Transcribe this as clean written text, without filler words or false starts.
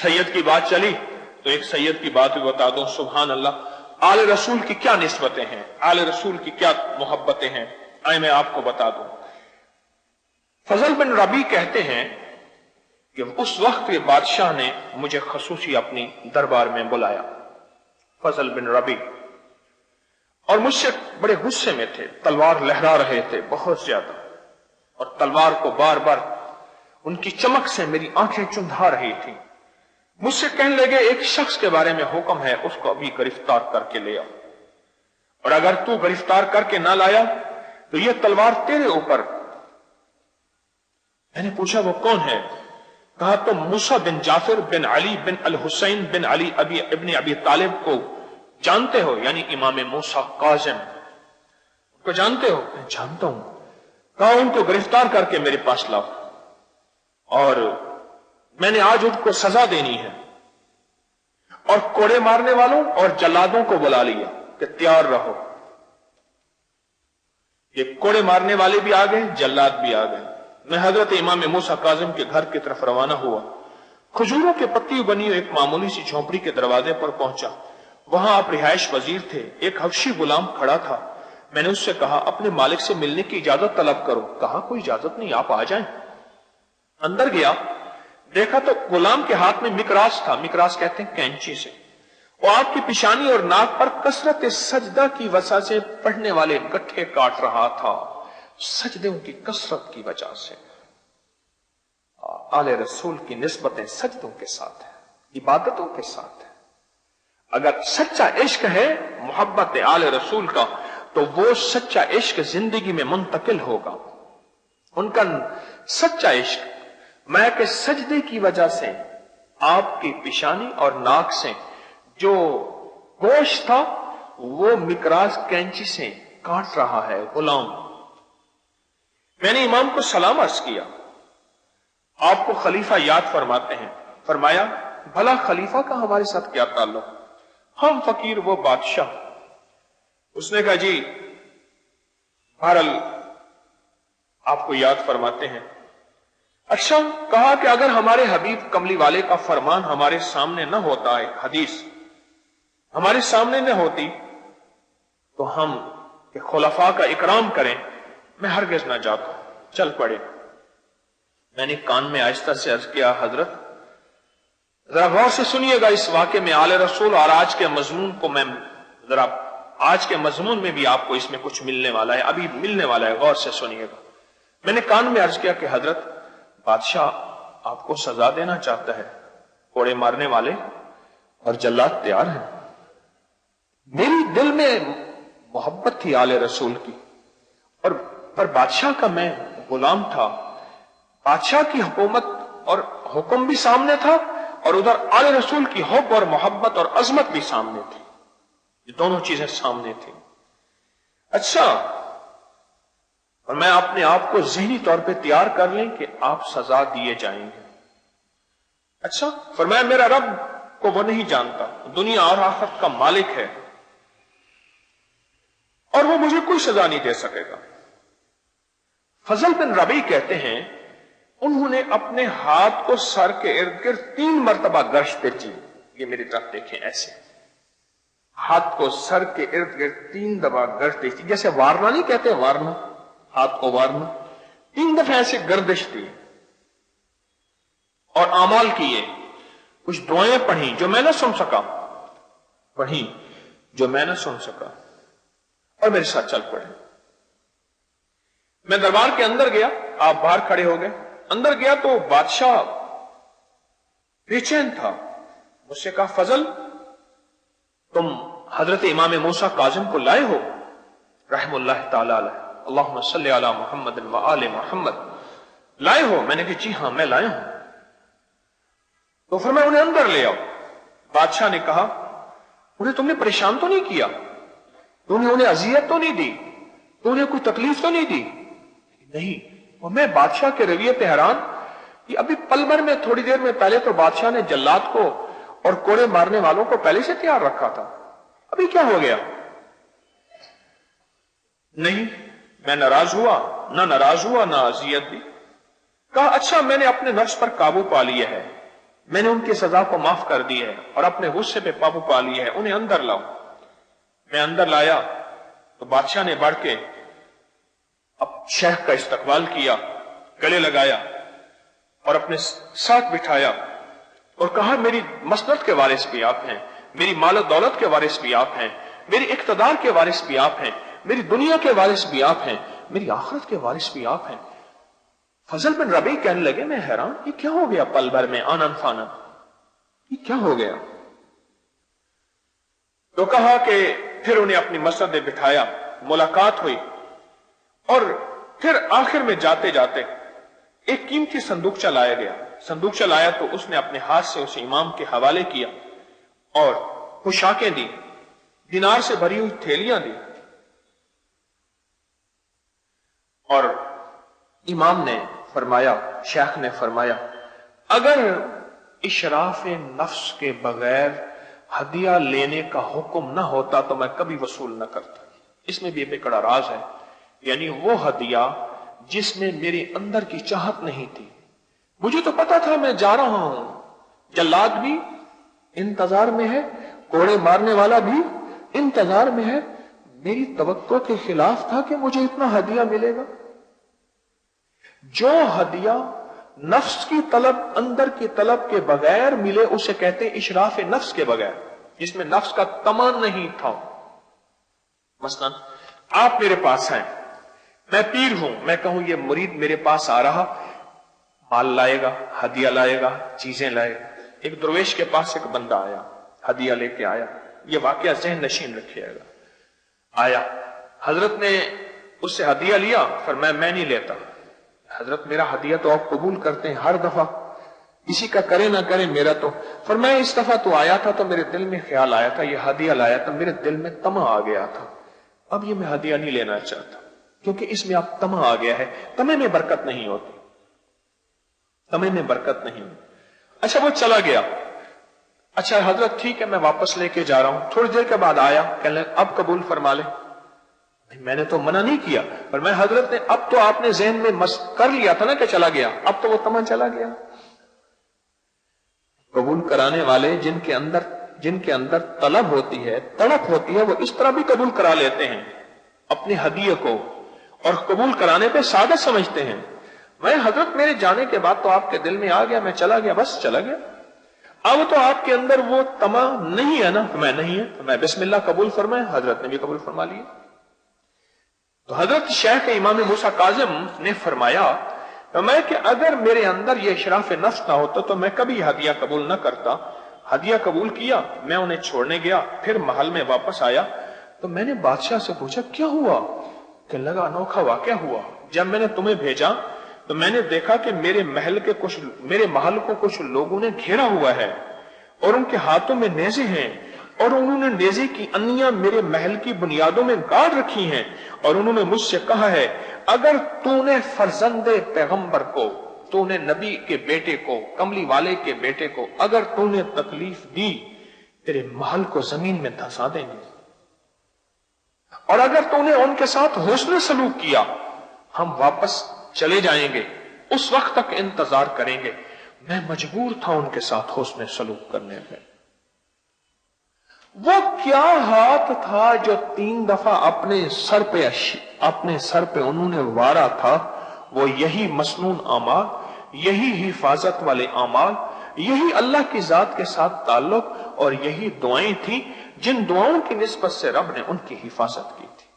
सैयद की बात चली तो एक सैयद की बात भी बता दूं। सुभान अल्लाह, आले रसूल की क्या निस्बतें हैं, आले रसूल की क्या मोहब्बतें हैं, आए मैं आपको बता दूं। फजल बिन रबी कहते हैं कि उस वक्त के बादशाह ने मुझे खसूसी अपनी दरबार में बुलाया, फजल बिन रबी, और मुझसे बड़े गुस्से में थे, तलवार लहरा रहे थे बहुत ज्यादा, और तलवार को बार बार उनकी चमक से मेरी आंखें चुंधा रही थी। मुझसे कहने लगे, एक शख्स के बारे में हुक्म है, उसको अभी गिरफ्तार करके ले आओ, और अगर तू गिरफ्तार करके ना लाया तो यह तलवार तेरे ऊपर। मैंने पूछा वो कौन है? कहा तुम मूसा बिन जाफिर बिन अली बिन अल हुसैन बिन अली इब्न अबी तालिब को जानते हो, यानी इमाम मूसा काजिम को जानते हो? मैं जानता हूं। कहा उनको गिरफ्तार करके मेरे पास लाओ, और मैंने आज उनको सजा देनी है। और कोड़े मारने वालों और जल्लादों को बुला लिया कि तैयार रहो। ये कोड़े मारने वाले भी आ गए, जल्लाद भी आ गए। मैं हजरत इमाम मूसा काजिम के घर की तरफ रवाना हुआ। खजूरों के पत्ती बनी एक मामूली सी झोंपड़ी के दरवाजे पर पहुंचा। वहां आप रिहायश वजीर थे। एक हबशी गुलाम खड़ा था। मैंने उससे कहा, अपने मालिक से मिलने की इजाजत तलब करो। कहा, कोई इजाजत नहीं, आप आ जाएं। अंदर गया, देखा तो गुलाम के हाथ में मिकरास था, मिकरास कहते हैं कैंची से, वो आपकी पिशानी और नाक पर कसरत सजदा की वजह से पढ़ने वाले गट्ठे काट रहा था, सजदों की कसरत की वजह से। आले रसूल की निस्बतें सजदों के साथ है, इबादतों के साथ है। अगर सच्चा इश्क है मोहब्बत आले रसूल का, तो वो सच्चा इश्क जिंदगी में मुंतकिल होगा। उनका सच्चा इश्क मैं के सजदे की वजह से आपकी पिशानी और नाक से जो गोश्त था वो मिकरास कैंची से काट रहा है गुलाम। मैंने इमाम को सलाम अर्ज किया, आपको खलीफा याद फरमाते हैं। फरमाया, भला खलीफा का हमारे साथ क्या ताल्लुक? हम फकीर वो बादशाह। उसने कहा, जी बहरहाल आपको याद फरमाते हैं। अच्छा, कहा कि अगर हमारे हबीब कमली वाले का फरमान हमारे सामने न होता है, हदीस हमारे सामने न होती, तो हम कि खुलफा का इकराम करें, मैं हरगिज ना जाता, चल पड़े। मैंने कान में आहिस्ता से अर्ज किया, हजरत जरा गौर से सुनिएगा इस वाक़े में आले रसूल और आज के मजमून को। मैं जरा आज के मजमून में भी आपको इसमें कुछ मिलने वाला है, अभी मिलने वाला है, गौर से सुनिएगा। मैंने कान में अर्ज किया कि हजरत, बादशाह आपको सजा देना चाहता है, कोड़े मारने वाले और जल्लाद तैयार हैं। मेरी दिल में मोहब्बत थी आले रसूल की, और पर बादशाह का मैं गुलाम था। बादशाह की हुकूमत और हुक्म भी सामने था, और उधर आले रसूल की हुब और मोहब्बत और अजमत भी सामने थी। ये दोनों चीजें सामने थी। अच्छा, और मैं अपने आप को ज़हनी तौर पे तैयार कर लें कि आप सजा दिए जाएंगे। अच्छा, फरमाया, मेरा रब को वो नहीं जानता, दुनिया और आखिरत का मालिक है, और वो मुझे कोई सजा नहीं दे सकेगा। फजल बिन रबी कहते हैं, उन्होंने अपने हाथ को सर के इर्द गिर्द 3 मरतबा गश्त की। ये मेरी तरफ देखें, ऐसे हाथ को सर के इर्द गिर्द 3 दफा गश्त की, जैसे वारना नहीं कहते, वारना, हाथ को वारना, 3 दफा ऐसे गर्दिश दी, और आमाल किए। कुछ दुआएं पढ़ी जो मैं न सुन सका, पढ़ी जो मैं न सुन सका, और मेरे साथ चल पड़े। मैं दरबार के अंदर गया, आप बाहर खड़े हो गए। अंदर गया तो बादशाह बेचैन था। मुझसे कहा, फजल तुम हजरत इमाम मूसा काजिम को लाए हो रहमुल्लाह ताला अलैह, अल्लाहुम्मा सल्ली अला मुहम्मद व आले मुहम्मद, लाए हो? मैंने कहा, जी हां, मैं लाया हूं। तो फिर मैं उन्हें अंदर ले आओ। बादशाह ने कहा, उन्हें तुमने परेशान तो नहीं किया? तुमने उन्हें अजियत तो नहीं दी? तुमने कोई तकलीफ तो नहीं दी? नहीं। और मैं बादशाह के रवैये पे हैरान कि अभी पल भर में, थोड़ी देर में पहले तो बादशाह ने जल्लाद को और कोड़े मारने वालों को पहले से तैयार रखा था, अभी क्या हो गया? नहीं, मैं नाराज हुआ ना अजियत दी। कहा, अच्छा, मैंने अपने नफ्स पर काबू पा लिया है, میں نے ان کی سزا کو معاف کر دی ہے اور اپنے غصے پہ قابو پا لیا ہے، انہیں اندر لاؤ۔ میں اندر لایا تو بادشاہ نے بڑھ کے اب شیخ کا استقبال کیا، گلے لگایا اور اپنے ساتھ بٹھایا اور کہا میری مسند کے وارث بھی آپ ہیں، میری مال و دولت کے وارث بھی آپ ہیں، میری اقتدار کے وارث بھی آپ ہیں، میری دنیا کے وارث بھی آپ ہیں، میری آخرت کے وارث بھی آپ ہیں۔ فضل بن ربیع کہنے لگے میں حیران، یہ کیا ہو گیا پل بھر میں آنن فانن، یہ کیا ہو گیا؟ تو کہا کہ پھر انہیں اپنی مسند میں بٹھایا، ملاقات ہوئی اور پھر آخر میں جاتے جاتے ایک قیمتی صندوقچہ لایا گیا۔ صندوقچہ لایا تو اس نے اپنے ہاتھ سے اسے امام کے حوالے کیا اور پوشاکیں دی، دینار سے بھری ہوئی تھیلیاں دی، اور امام نے فرمایا، شیخ نے فرمایا اگر اشراف نفس کے بغیر ہدیہ لینے کا حکم نہ ہوتا تو میں کبھی وصول نہ کرتا۔ اس میں بھی ایک بڑا راز ہے، یعنی وہ ہدیہ جس میں میرے اندر کی چاہت نہیں تھی، مجھے تو پتا تھا میں جا رہا ہوں، جلاد بھی انتظار میں ہے، کوڑے مارنے والا بھی انتظار میں ہے، میری توقع کے خلاف تھا کہ مجھے اتنا ہدیہ ملے گا۔ جو ہدیہ نفس کی طلب، اندر کی طلب کے بغیر ملے اسے کہتے ہیں اشراف نفس کے بغیر، جس میں نفس کا طمع نہیں تھا۔ مثلا آپ میرے پاس ہیں، میں پیر ہوں، میں کہوں یہ مرید میرے پاس آ رہا، مال لائے گا، ہدیہ لائے گا، چیزیں لائے گا۔ ایک درویش کے پاس ایک بندہ آیا، ہدیہ لے کے آیا، یہ واقعہ ذہن نشین رکھیے گا۔ آیا، حضرت نے اس سے ہدیہ لیا، فرمایا میں نہیں لیتا، حضرت میرا ہدیہ تو آپ قبول کرتے ہیں ہر دفعہ، کسی کا کرے نہ کرے میرا تو۔ فرمایا اس دفعہ تو آیا تھا تو میرے دل میں خیال آیا تھا، یہ ہدیہ لایا تھا، میرے دل میں طمع آ گیا تھا، اب یہ میں ہدیہ نہیں لینا چاہتا کیونکہ اس میں اب طمع آ گیا ہے، طمع میں برکت نہیں ہوتی، طمع میں برکت نہیں ہوتی۔ اچھا وہ چلا گیا، اچھا حضرت ٹھیک ہے میں واپس لے کے جا رہا ہوں، تھوڑی دیر کے بعد آیا، کہنے لگا اب قبول فرما لے، میں نے تو منع نہیں کیا، پر میں حضرت نے اب تو آپ نے ذہن میں کر لیا تھا نا کہ چلا گیا، اب تو وہ طمع چلا گیا۔ قبول کرانے والے جن کے اندر طلب ہوتی ہے، تڑپ ہوتی ہے، وہ اس طرح بھی قبول کرا لیتے ہیں اپنے ہدیے کو، اور قبول کرانے پہ سعادت سمجھتے ہیں۔ میں حضرت میرے جانے کے بعد تو آپ کے دل میں آ گیا، میں چلا گیا، بس چلا گیا، اب تو آپ کے اندر وہ طمع نہیں ہے نا، میں نہیں ہے، تو میں بسم اللہ قبول فرمائے، حضرت نے بھی قبول فرما لیا۔ تو حضرت شیخ امام موسیٰ کاظم نے فرمایا کہ اگر میرے اندر یہ اشراف نفس نہ ہوتا تو میں کبھی ہدیہ قبول نہ کرتا۔ ہدیہ قبول کیا، میں انہیں چھوڑنے گیا، پھر محل میں واپس آیا تو میں نے بادشاہ سے پوچھا کیا ہوا؟ کہنے لگا انوکھا واقعہ ہوا، جب میں نے تمہیں بھیجا تو میں نے دیکھا کہ میرے محل کو کچھ لوگوں نے گھیرا ہوا ہے اور ان کے ہاتھوں میں نیزے ہیں، اور انہوں نے نیزے کی انیاں میرے محل کی بنیادوں میں گاڑ رکھی ہیں، اور انہوں نے مجھ سے کہا ہے اگر تو نے فرزند پیغمبر کو، تو نے نبی کے بیٹے کو، کملی والے کے بیٹے کو اگر تو نے تکلیف دی، تیرے محل کو زمین میں دھسا دیں گے، اور اگر تو نے ان کے ساتھ حسن سلوک کیا ہم واپس چلے جائیں گے، اس وقت تک انتظار کریں گے۔ میں مجبور تھا ان کے ساتھ حسن سلوک کرنے میں۔ وہ کیا ہاتھ تھا جو 3 دفعہ اپنے سر پہ انہوں نے وارا تھا؟ وہ یہی مسنون اعمال، یہی حفاظت والے اعمال، یہی اللہ کی ذات کے ساتھ تعلق، اور یہی دعائیں تھیں جن دعاؤں کی نسبت سے رب نے ان کی حفاظت کی تھی۔